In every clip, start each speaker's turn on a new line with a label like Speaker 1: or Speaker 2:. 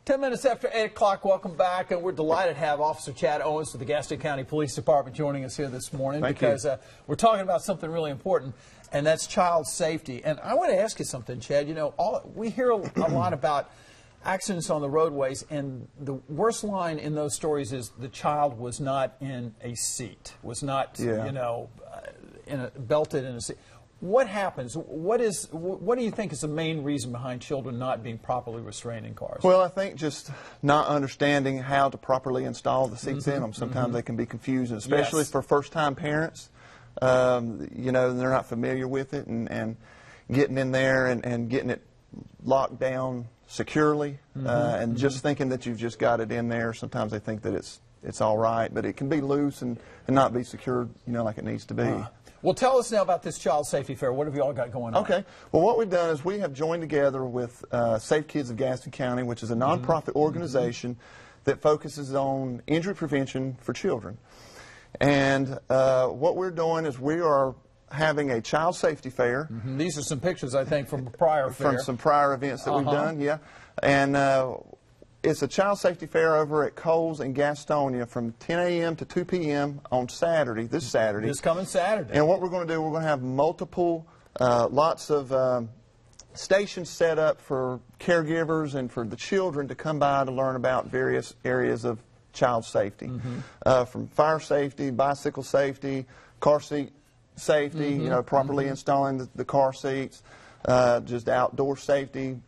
Speaker 1: 10 minutes after 8 o'clock, welcome back, and we're delighted to have Officer Chad Owens with the Gaston County Police Department joining us here this morning because we're talking about something really important, and that's child safety. And I want to ask you something, Chad. You know, we hear a lot about accidents on the roadways, and the worst line in those stories is the child was not in a seat, was not, you know, belted in a seat. What happens? What do you think is the main reason behind children not being properly restrained in cars?
Speaker 2: Well, I think just not understanding how to properly install the seats in them. Sometimes they can be confusing, especially for first-time parents. You know, they're not familiar with it, and getting in there and getting it locked down securely, and just thinking that you've just got it in there. Sometimes they think that it's all right, but it can be loose and not be secured, you know, like it needs to be.
Speaker 1: Well, tell us now about this Child Safety Fair. What have you all got going on?
Speaker 2: Okay. Well, what we've done is we have joined together with Safe Kids of Gaston County, which is a nonprofit organization that focuses on injury prevention for children. And what we're doing is we are having a child safety fair.
Speaker 1: These are some pictures, I think, from prior fair.
Speaker 2: From some prior events that we've done, And it's a child safety fair over at Coles in Gastonia from 10 a.m. to 2 p.m. on Saturday, this Saturday.
Speaker 1: This coming Saturday.
Speaker 2: And what we're going to do, we're going to have multiple, lots of stations set up for caregivers and for the children to come by to learn about various areas of child safety. From fire safety, bicycle safety, car seat safety, you know, properly installing the car seats, just outdoor safety.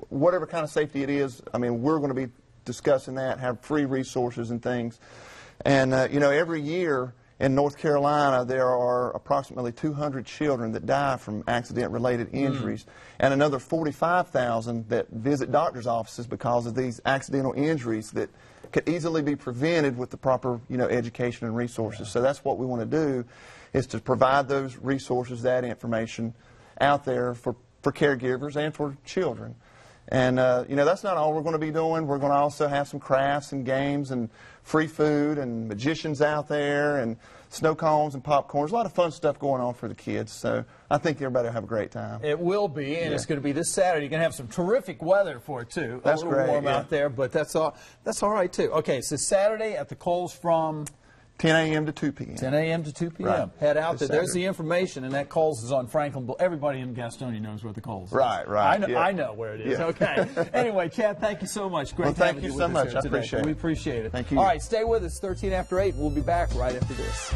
Speaker 2: Whatever kind of safety it is, I mean, we're going to be discussing that, have free resources and things. And, you know, every year in North Carolina, there are approximately 200 children that die from accident-related injuries, and another 45,000 that visit doctor's offices because of these accidental injuries that could easily be prevented with the proper, you know, education and resources. So that's what we want to do, is to provide those resources, that information out there for caregivers and for children. And, you know, that's not all we're going to be doing. We're going to also have some crafts and games and free food and magicians out there and snow cones and popcorn. There's a lot of fun stuff going on for the kids. So I think everybody will have a great time.
Speaker 1: It will be, and it's going to be this Saturday. You're going to have some terrific weather for it, too.
Speaker 2: That's
Speaker 1: a little
Speaker 2: great,
Speaker 1: warm out there, but that's all right, too. Okay, so Saturday at the Coles from
Speaker 2: 10 a.m. to 2 p.m.
Speaker 1: 10 a.m. to 2 p.m.
Speaker 2: Right.
Speaker 1: Head out there. There's the information, and that Coles is on Franklin. Everybody in Gastonia knows where the Coles is.
Speaker 2: Right.
Speaker 1: I know where it is. Okay. Anyway, Chad, thank you so much. Great
Speaker 2: thank you so much. I appreciate it.
Speaker 1: We appreciate it.
Speaker 2: Thank you.
Speaker 1: All right, stay with us. 13 after 8. We'll be back right after this.